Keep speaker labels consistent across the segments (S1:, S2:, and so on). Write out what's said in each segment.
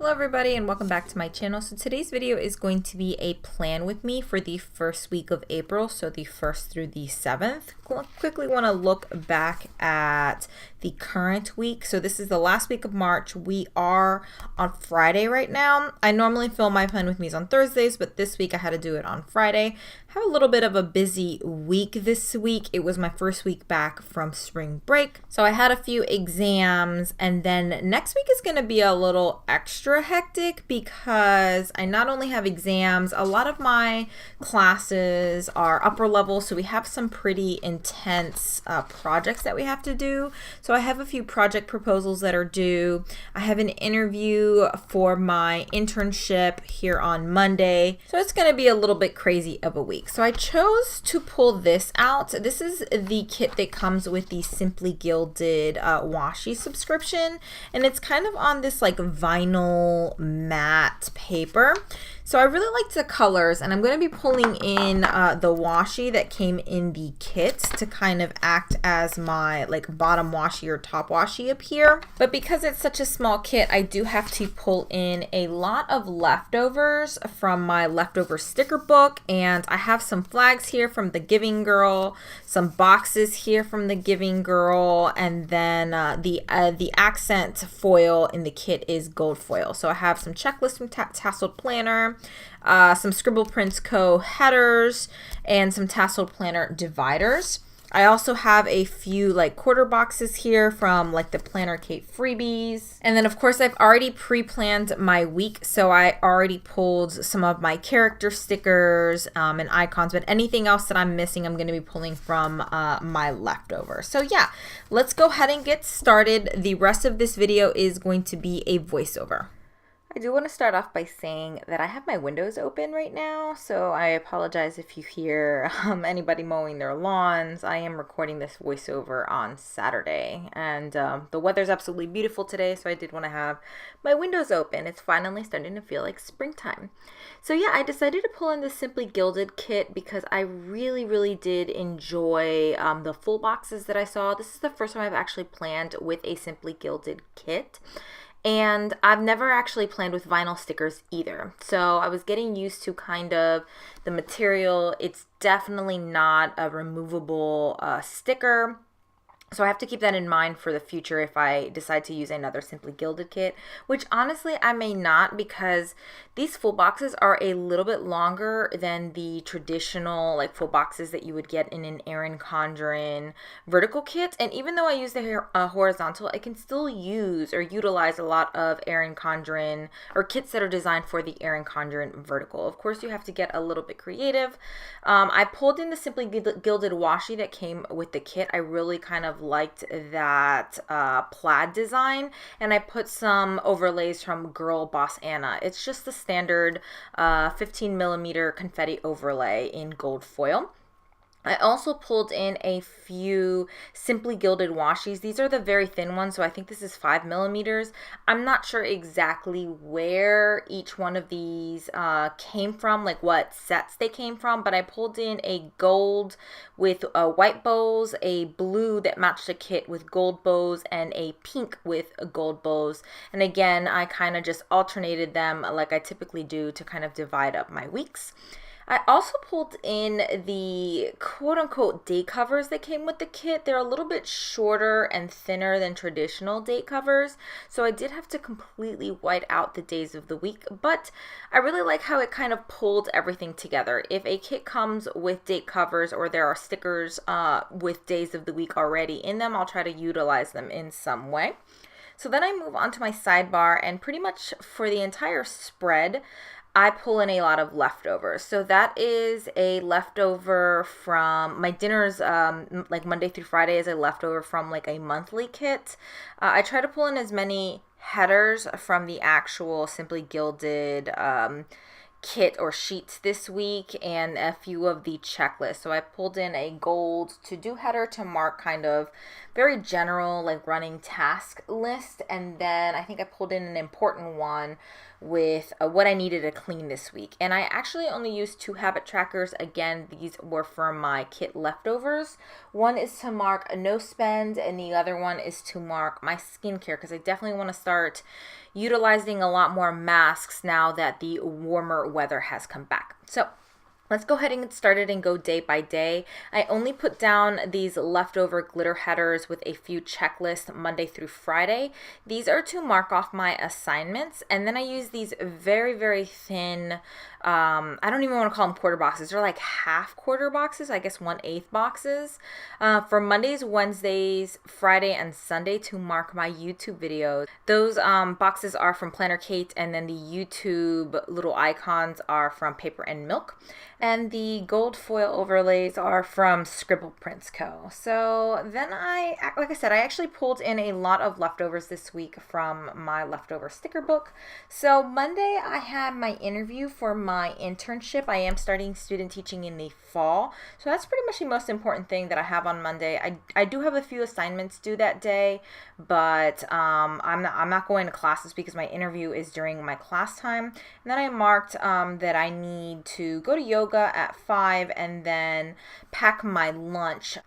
S1: Hello everybody and welcome back to my channel. So today's video is going to be a plan with me for the first week of April, so the 1st through the 7th. Quickly want to look back at the current week. So this is the last week of March. We are on Friday right now. I normally film my plan with me's on Thursdays, but this week I had to do it on Friday. Have a little bit of a busy week this week. It was my first week back from spring break. So I had a few exams, and then next week is going to be a little extra hectic because I not only have exams, a lot of my classes are upper level, so we have some pretty intense projects that we have to do. So I have a few project proposals that are due. I have an interview for my internship here on Monday. So it's going to be a little bit crazy of a week. So I chose to pull this out. This is the kit that comes with the Simply Gilded washi subscription, and it's kind of on this like vinyl matte paper. So I really liked the colors, and I'm going to be pulling in the washi that came in the kit to kind of act as my like bottom washi or top washi up here. But because it's such a small kit, I do have to pull in a lot of leftovers from my leftover sticker book, and I have some flags here from the Giving Girl, some boxes here from the Giving Girl, and then the accent foil in the kit is gold foil. So I have some checklists from Tasseled Planner, some Scribble Prints Co. headers, and some Tasseled Planner dividers. I also have a few like quarter boxes here from like the Planner Kate freebies. And then of course I've already pre-planned my week, so I already pulled some of my character stickers and icons, but anything else that I'm missing I'm going to be pulling from my leftovers. So yeah, let's go ahead and get started. The rest of this video is going to be a voiceover. I do want to start off by saying that I have my windows open right now, so I apologize if you hear anybody mowing their lawns. I am recording this voiceover on Saturday, and the weather's absolutely beautiful today, so I did want to have my windows open. It's finally starting to feel like springtime. So yeah, I decided to pull in the Simply Gilded kit because I really did enjoy the full boxes that I saw. This is the first time I've actually planned with a Simply Gilded kit. And I've never actually planned with vinyl stickers either. So I was getting used to kind of the material. It's definitely not a removable sticker. So I have to keep that in mind for the future if I decide to use another Simply Gilded kit, which honestly I may not, because these full boxes are a little bit longer than the traditional like full boxes that you would get in an Erin Condren vertical kit. And even though I use the horizontal, I can still use or utilize a lot of Erin Condren or kits that are designed for the Erin Condren vertical. Of course, you have to get a little bit creative. I pulled in the Simply Gilded washi that came with the kit. I really kind of liked that plaid design, and I put some overlays from Girl Boss Anna. It's just the standard 15mm confetti overlay in gold foil. I also pulled in a few Simply Gilded washis. These are the very thin ones, so I think this is 5mm. I'm not sure exactly where each one of these came from, like what sets they came from, but I pulled in a gold with white bows, a blue that matched the kit with gold bows, and a pink with gold bows. And again, I kind of just alternated them like I typically do to kind of divide up my weeks. I also pulled in the quote-unquote date covers that came with the kit. They're a little bit shorter and thinner than traditional date covers, so I did have to completely white out the days of the week, but I really like how it kind of pulled everything together. If a kit comes with date covers or there are stickers with days of the week already in them, I'll try to utilize them in some way. So then I move on to my sidebar, and pretty much for the entire spread, I pull in a lot of leftovers. So that is a leftover from my dinners, like Monday through Friday is a leftover from like a monthly kit. I try to pull in as many headers from the actual Simply Gilded kit or sheets this week, and a few of the checklists. So I pulled in a gold to-do header to mark kind of very general like running task list, and then I think I pulled in an important one with what I needed to clean this week. And I actually only used 2 habit trackers. Again, these were from my kit leftovers. One is to mark a no spend, and the other one is to mark my skincare, because I definitely want to start utilizing a lot more masks now that the warmer weather has come back. So let's go ahead and get started and go day by day. I only put down these leftover glitter headers with a few checklists Monday through Friday. These are to mark off my assignments, and then I use these very, very thin, I don't even want to call them quarter boxes. They're like half quarter boxes, I guess 1/8 boxes, for Mondays, Wednesdays, Friday, and Sunday to mark my YouTube videos. Those boxes are from Planner Kate, and then the YouTube little icons are from Paper and Milk. And the gold foil overlays are from Scribble Prints Co. So then like I said, I actually pulled in a lot of leftovers this week from my leftover sticker book. So Monday I had my interview for my internship. I am starting student teaching in the fall. So that's pretty much the most important thing that I have on Monday. I do have a few assignments due that day, but I'm not going to classes because my interview is during my class time. And then I marked that I need to go to yoga at 5 and then pack my lunch.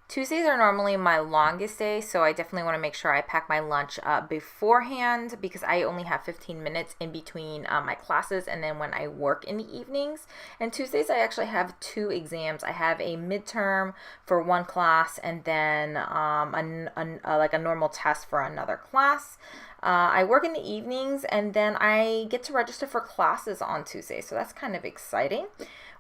S1: Tuesdays are normally my longest day, so I definitely want to make sure I pack my lunch beforehand, because I only have 15 minutes in between my classes and then when I work in the evenings. And Tuesdays I actually have 2 exams. I have a midterm for one class and then like a normal test for another class. I work in the evenings, and then I get to register for classes on Tuesday, so that's kind of exciting.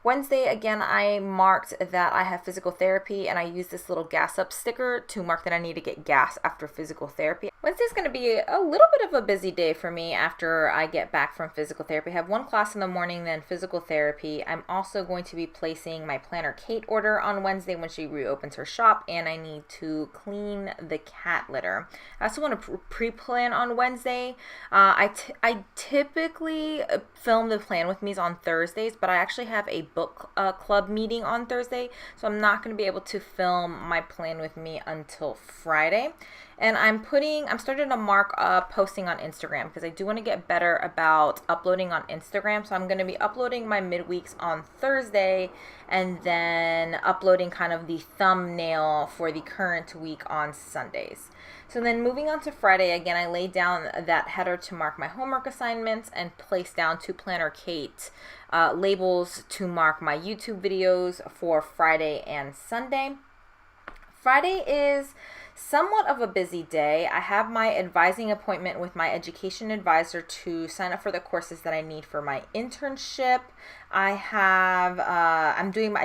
S1: Wednesday, again, I marked that I have physical therapy, and I used this little gas up sticker to mark that I need to get gas after physical therapy. Wednesday's going to be a little bit of a busy day for me after I get back from physical therapy. I have 1 class in the morning, then physical therapy. I'm also going to be placing my Planner Kate order on Wednesday when she reopens her shop, and I need to clean the cat litter. I also want to pre-plan on Wednesday. I typically film the plan with me's on Thursdays, but I actually have a book club meeting on Thursday, so I'm not going to be able to film my plan with me until Friday. And I'm starting to mark posting on Instagram, because I do want to get better about uploading on Instagram. So I'm going to be uploading my midweeks on Thursday and then uploading kind of the thumbnail for the current week on Sundays. So then moving on to Friday, again, I laid down that header to mark my homework assignments and placed down 2 Planner Kate labels to mark my YouTube videos for Friday and Sunday. Friday is somewhat of a busy day. I have my advising appointment with my education advisor to sign up for the courses that I need for my internship. I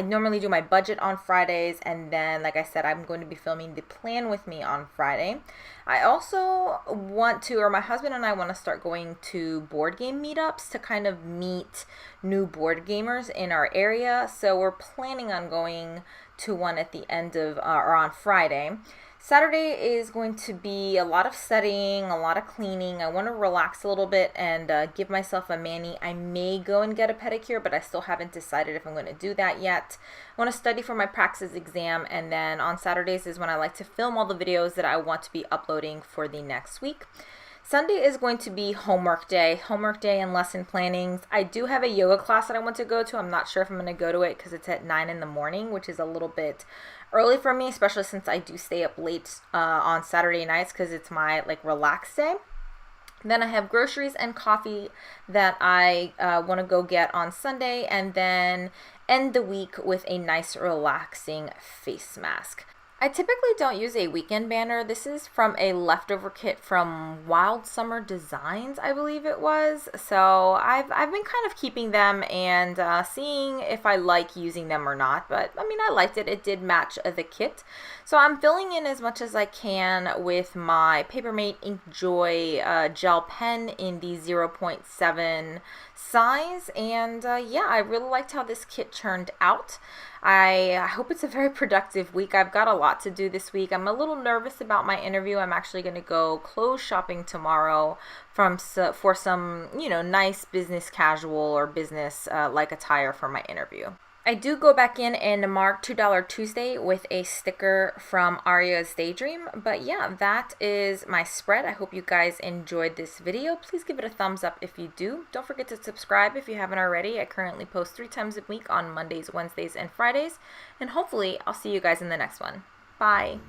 S1: normally do my budget on Fridays, and then, like I said, I'm going to be filming the plan with me on Friday. I also my husband and I want to start going to board game meetups to kind of meet new board gamers in our area. So we're planning on going to one at the end of, or on Friday. Saturday is going to be a lot of studying, a lot of cleaning. I want to relax a little bit and give myself a mani. I may go and get a pedicure, but I still haven't decided if I'm going to do that yet. I want to study for my praxis exam, and then on Saturdays is when I like to film all the videos that I want to be uploading for the next week. Sunday is going to be homework day and lesson plannings. I do have a yoga class that I want to go to. I'm not sure if I'm going to go to it because it's at 9 in the morning, which is a little bit early for me, especially since I do stay up late on Saturday nights because it's my relaxed day. Then I have groceries and coffee that I want to go get on Sunday, and then end the week with a nice relaxing face mask. I typically don't use a weekend banner. This is from a leftover kit from Wild Summer Designs, I believe it was. So I've been kind of keeping them and seeing if I like using them or not. But I mean, I liked it. It did match the kit. So I'm filling in as much as I can with my Papermate Inkjoy gel pen in the 0.7 size. And yeah, I really liked how this kit turned out. I hope it's a very productive week. I've got a lot to do this week. I'm a little nervous about my interview. I'm actually going to go clothes shopping tomorrow for some, nice business casual or business like attire for my interview. I do go back in and mark $2 Tuesday with a sticker from Arya's Daydream. But yeah, that is my spread. I hope you guys enjoyed this video. Please give it a thumbs up if you do. Don't forget to subscribe if you haven't already. I currently post 3 times a week on Mondays, Wednesdays, and Fridays. And hopefully I'll see you guys in the next one. Bye.